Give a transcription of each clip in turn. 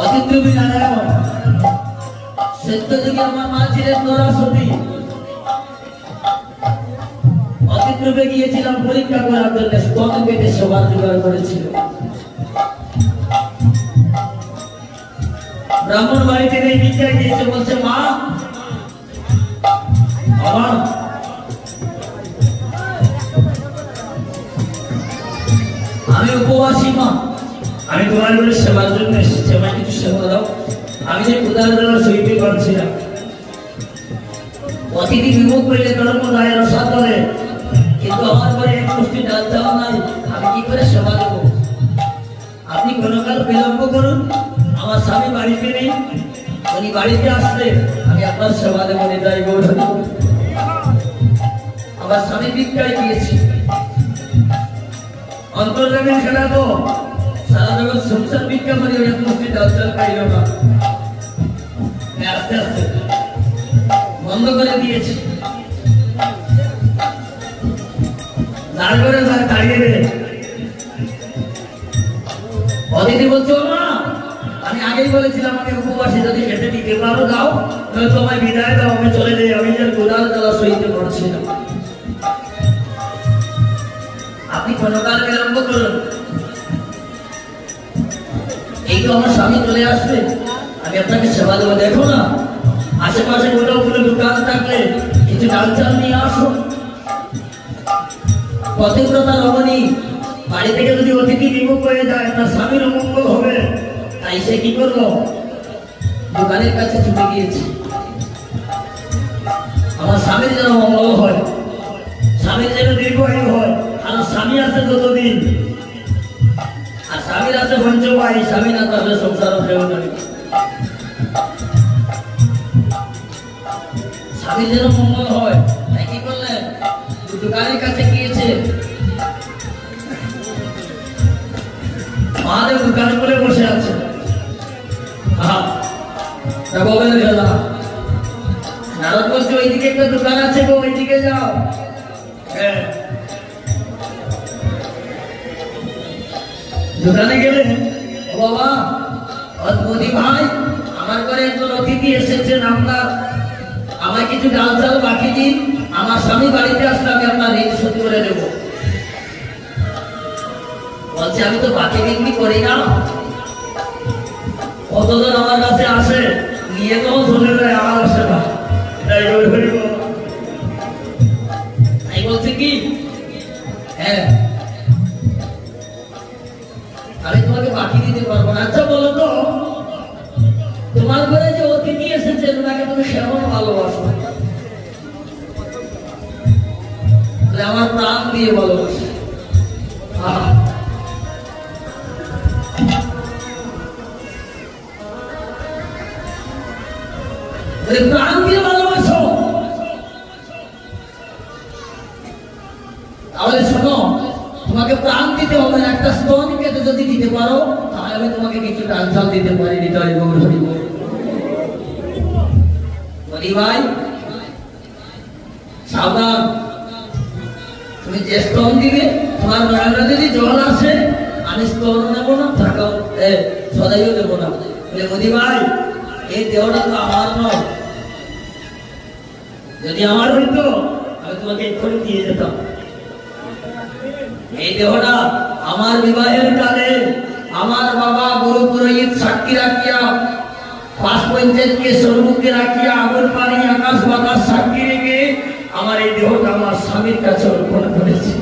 অতিথি নারায়ণ সত্য যুগে আমার মা ছিলেন নরাসতী। অতিথি গিয়েছিলাম পরীক্ষা করার জন্য, স্তন পেটে সবার জোগাড় করেছিল। ব্রাহ্মণ বাড়িতে নেই, ভিক্ষা দিয়েছে, বলছে মা বাবা আমি উপবাসী মা, আমি তোমার ঘরে সেবার জন্য এসেছি, আমায় কিছু সেবা দাও। আমি যে কোথায় দ্বারা সইতে পারছি না। অতিথি বিমুখ করলে ধর্ম রায় রসাদ বলে, কিন্তু আমার ঘরে এক মুষ্টি ডাল চাওয়া নাই, আমি কি করে সেবা দেবো? আপনি কোনো কাল বিলম্ব করুন, আমার স্বামী বাড়িতে নেই, উনি বাড়িতে আসলে আমি আপনার সেবা দেবো। নিতাই গৌর আমার স্বামী ভিক্ষায় গিয়েছি, অন্তর্জামিন খেলা তো সারা জগৎ সংসার ভিক্ষা করি, ওই এক মুষ্টি ডাল চাল পাইল না। আস্তে আস্তে বন্ধ করে দিয়েছি। দাঁড় করে দাঁড়িয়ে দেবে। অদিতি বলছো মা আমি আগেই বলেছিলাম আমি উপবাসী, যদি খেতে দিতে পারো দাও, নয়তো আমায় বিদায় দাও, আমি চলে যাই, আমি যে গোদাল জ্বালা সইতে পারছি না। আপনি কোনকাল বিলম্ব করুন, এই তো আমার স্বামী চলে আসবে, আমি আপনাকে সেবা দেবো। দেখো না আশেপাশে কোথাও কোনো দোকান থাকলে কিছু ডাল চাল নিয়ে আসুন। পতিব্রতা রমণী বাড়ি থেকে যদি অতিথি বিমুখ হয়ে যায় তার স্বামীর অমঙ্গল হবে, তাই সে কি করলো, দোকানের কাছে ছুটে গিয়েছে। আমার স্বামীর যেন মঙ্গল হয়, স্বামীর যেন দীর্ঘায়ু হয়। আর স্বামী আছে যতদিন, আর স্বামীর আছে পঞ্চভাই, স্বামী না থাকলে সংসার কেউ নেই। স্বামীর যেন মঙ্গল হয়, তাই কি করলেন, দোকানের কাছে গিয়েছে। মহাদেব দোকান করে বসে আছে। নারদ বলছে ওইদিকে একটা দোকান আছে গো, ওইদিকে যাও। দোকানে গেলে বাবা অদ্ভুতি ভাই আমার ঘরে একজন অতিথি এসেছেন, আপনার আমায় কিছু ডাল চাল বাকি দিন, আমার স্বামী বাড়িতে আসলে আমি আপনার ঋণ শোধ করে দেব। বলছে আমি তো বাকি বিক্রি করি না, কতজন আমার কাছে আসে নিয়ে তো চলে যায়, আর আসে না। তাই বলছে কি হ্যাঁ আমি তোমাকে বাকি দিতে পারবো না। আচ্ছা বলো তো তোমার ঘরে যে অতিথি এসেছে ওনাকে তুমি কেমন ভালোবাসো? আমার প্রাণ দিয়ে ভালোবাসি। প্রাণ দিয়ে ভালোবাসো, তাহলে শোনো তোমাকে প্রাণ দিতে হবে না, একটা স্তন কেটে যদি দিতে পারো তাহলে আমি তোমাকে কিছু ডাল চাল দিতে পারি। হৃদয় গৌর হরি বলি ভাই সাবধান, তুমি যে স্তন দিবে তোমার নয়নে যদি জল আসে আমি স্তন নেবো না, থাকাও সদাইও দেবো না। বলে মোদি ভাই এই দেহটা তো আমার নয়, যদি আমার হইতো আমি তোমাকে এক্ষুনি দিয়ে যেতাম। এই দেহটা আমার বিবাহের কালে আমার বাবা গুরু পুরোহিত সাক্ষী রাখিয়া, পাঁচ পঞ্চায়েতকে সম্মুখে রাখিয়া, আগুন পানি আকাশ বাতাস সাক্ষী রেখে আমার এই দেহটা আমার স্বামীর কাছে অর্পণ করেছে।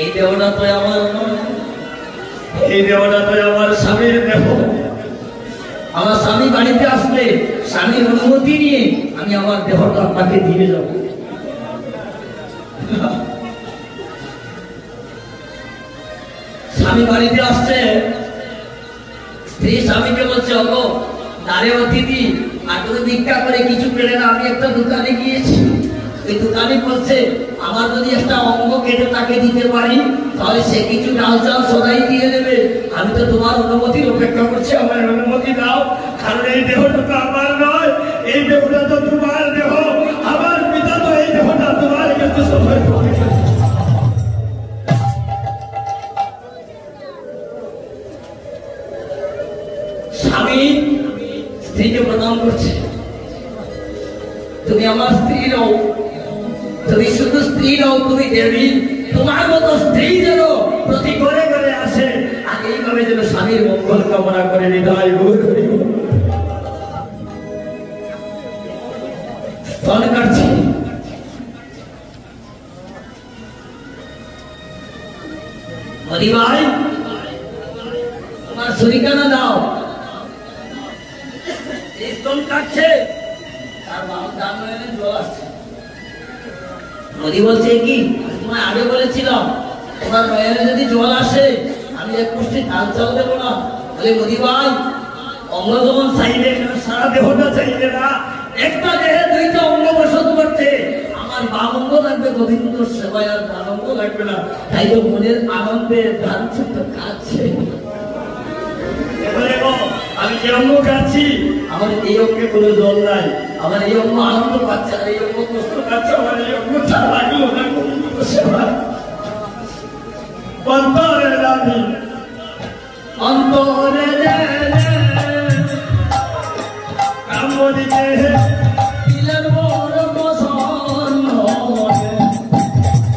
এই দেহটা তো আমার নয়, এই দেহটা তো আমার স্বামীর দেহ। আমার স্বামী বাড়িতে আসলে স্বামীর অনুমতি নিয়ে আমি আমার দেহটা আপনাকে দিয়ে যাব। স্বামী বাড়িতে আসছে, স্ত্রী স্বামীকে বলছে ওগো দাঁড়ে অতিথি আর তুমি ভিক্ষা করে কিছু পেলে না, আমি একটা দোকানে গিয়েছি, ওই দোকানে বলছে আমার যদি একটা অঙ্গ কেটে তাকে দিতে পারি তাহলে সে কিছু ডাল চাল সদাই দিয়ে দেবে। আমি তো তোমার অনুমতির অপেক্ষা করছি, আমার অনুমতি দাও, কারণ এই দেহটা তো আমার নয়, এই দেহটা তো তোমার দেহ, আমার পিতা তো এই দেহটা তোমার কাছে সময় দেবী তোমার মতো স্ত্রী যেন প্রতি ঘরে ঘরে আসে আর এইভাবে যেন স্বামীর মঙ্গল কামনা করে হৃদয় স্তন কাটছে হরি ভাই তোমার শরীরখানা দাও স্তন কাটছে তার দাম জল আসছে নদী বলছে কি তোমায় আগে বলেছিলাম তোমার নয়নে যদি জল আসে আমি এক পুষ্টি ধান চাল দেবো না বলে নদী ভাই অঙ্গ যেমন চাইলে সারা দেহটা চাইলে না একটা দেহে দুইটা অঙ্গ বসত করছে আমার বাম অঙ্গ লাগবে গোবিন্দ সেবায় আর ডান অঙ্গ লাগবে না তাই তো মনের আনন্দে ধান ছোট্ট কাটছে আমি যে অঙ্গ কাটছি আমার এই অঙ্গে কোনো জল নাই আমার এই অঙ্গ আনন্দ পাচ্ছে আর এই অঙ্গ কষ্ট পাচ্ছে আমার এই অঙ্গটা লাগলো না গোবিন্দ সেবায় অন্তরে রানী অন্তরে কামড়িতে দিলেন বড় বসন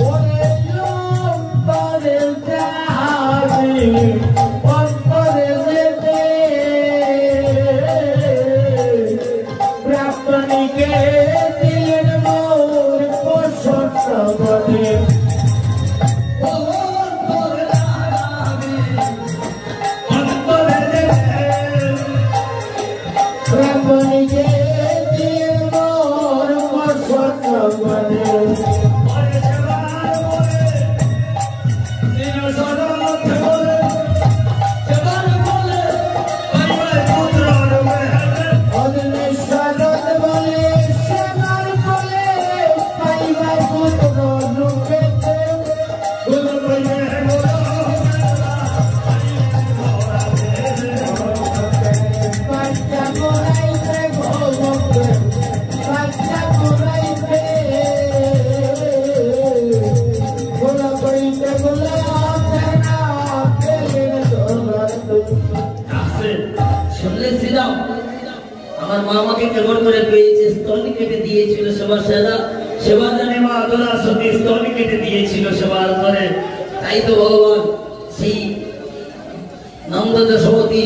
ওরে লম্বারে যাবি অন্তরে যেতে প্রাপ্তনিকে দিলেন মোর বসন সবরে আমার মা আমাকে কেমন করে পেয়েছে স্তন কেটে দিয়েছিল সেবা সেবা সেবা জানে মা আদরা সতী স্তন কেটে দিয়েছিল সেবার করে তাই তো ভগবান সেই নন্দ যশোবতী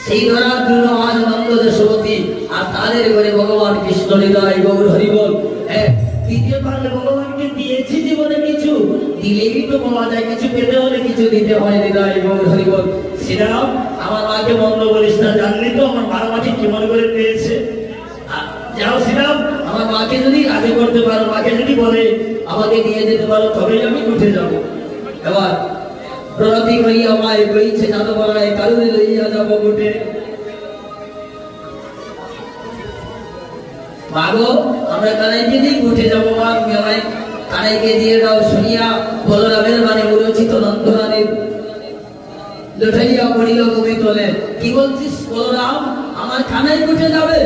সেই ধরার জন্য আজ নন্দ যশোবতী আর তাদের ঘরে ভগবান কৃষ্ণ হৃদয় গৌর হরিবল দিতে পারলে ভগবানকে দিয়েছি জীবনে কিছু দিলেই তো পাওয়া যায় কিছু পেতে হলে কিছু দিতে হয় হৃদয় গৌর হরিবল শ্রীরাম আমার মাকে মন্দ বলিস না জানলি তো আমার মা মাকে কেমন করে পেয়েছে যাও শ্রীরাম আমার মাকে যদি রাজি করতে পারো মাকে যদি বলে আমাকে নিয়ে যেতে পারো তবেই আমি উঠে যাবো এবার প্রণতি করিয়া মায়ে কইছে জানো বলায় কারণে লইয়া যাবো উঠে মাগো আমরা কানাইকে দিয়ে উঠে যাবো মা তুমি আমায় কানাইকে দিয়ে দাও শুনিয়া বলরামের মানে উরচিত নন্দরানের লুঠাইয়া পড়িল কবি তোলে কি বলছিস বলরাম আমার কানাই উঠে যাবে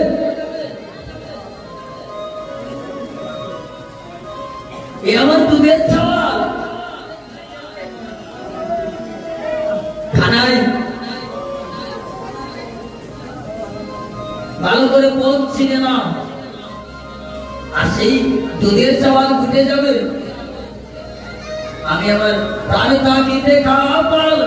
এ আমার দুধের চাওয়াল কানাই ভালো করে পৌঁছছিলে না আর সেই দুধের চাওয়াল ফুটে যাবে আমি আমার প্রাণে তাকিতে কাপাল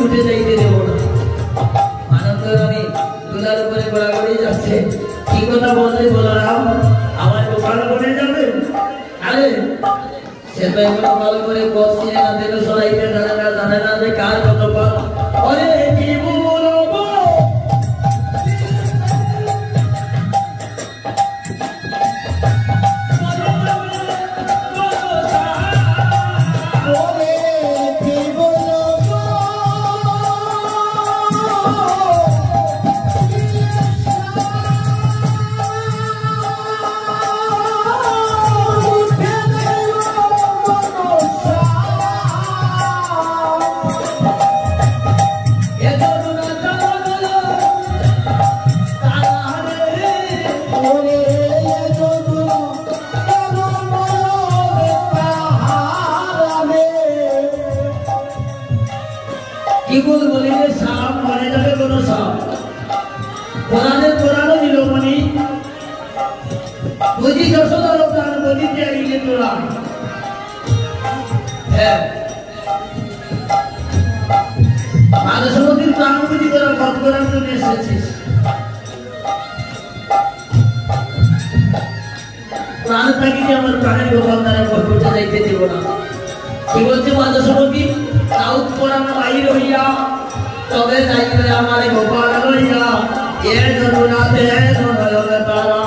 উঠে যাইতে দেব না আনন্দ রানী দুলার উপরে গোড়াগড়ি যাচ্ছে কি কথা বললে বলরাম আমার গোপাল বনে যাবে আরে সে তো এখনো ভালো করে বসছে না দেবে সরাইতে জানে না যে কার কত পাল আরে কি বলবো কি বলবো রে সাপ মরে যাবে কোনো সাপ কোরআনের কোরআনও নীলমণি বুঝি যশোদার প্রাণ বলিতে আইলে তোরা হ্যাঁ মানসমতির প্রাণ বুঝি তোরা বধ করার জন্য এসেছিস প্রাণ থাকিতে আমার প্রাণের গোপাল দ্বারা করতে যাইতে দেব না কি বলছে মানসমতি সাউথ কোরআন বাইর হইয়া তবে যাইবে আমার গোপাল লইয়া এ ধরুনাতে ধরবে তারা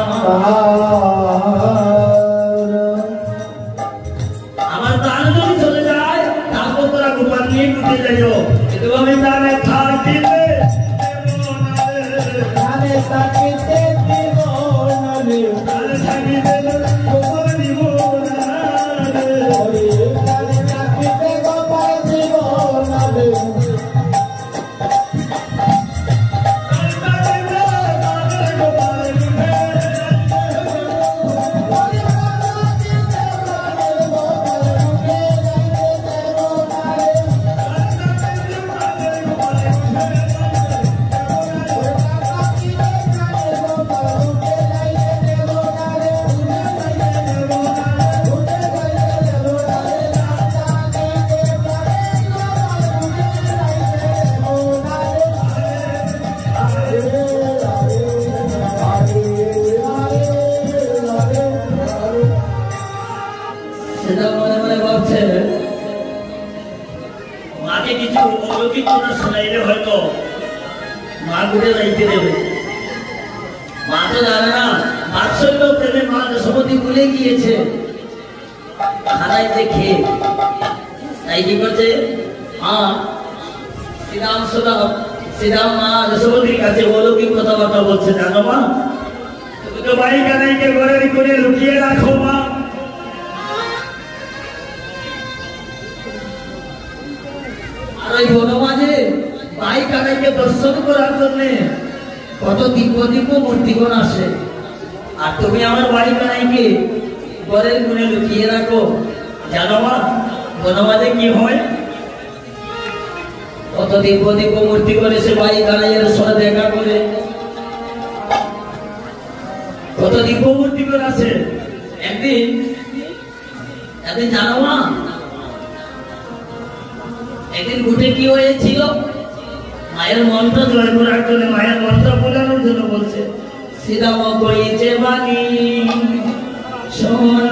আমার প্রাণ যদি চলে যায় তারপর তোরা গোপাল নিয়ে ঘুরতে যাইও কিন্তু আমি জানে থাকিতে জানে থাকিতে দিব না রে জানে থাকিতে গোপাল দিব না রে জানে থাকিতে গোপাল দিব না রে মাকে কিছু অলৌকিক কথা শোনাইলে হয়তো মা ঘুরে যাইতে দেবে মা তো জানে না বাৎসল্য প্রেমে মা যশোমতি ভুলে গিয়েছে খানায় যে খেয়ে তাই কি করছে মা শ্রীরাম মা যশোমতির কাছে অলৌকিক কথাবার্তা বলছে জানো মা তুমি তো ভাই কানাইকে ঘরের করে লুকিয়ে রাখো মা ওই বনমাঝে ভাই কানাইকে দর্শন করার জন্য কত দিব্য দিব্য মূর্তিগণ আসে আর তুমি আমার ভাই কানাইকে ঘরের কোণে লুকিয়ে রাখো জানো মা বনমাঝে কি হয় কত দিব্য দিব্য মূর্তিগণ এসে ভাই কানাইয়ের সাথে দেখা করে কত দিব্য মূর্তিগণ আছে একদিন জানো মা একদিন ঘুটে কি হয়েছিল মায়ের মন্ত্র জয় করার জন্য মায়ের মন্ত্র বোঝানোর জন্য বলছে শ্রীরাম কইছে বাণী শোন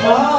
Oh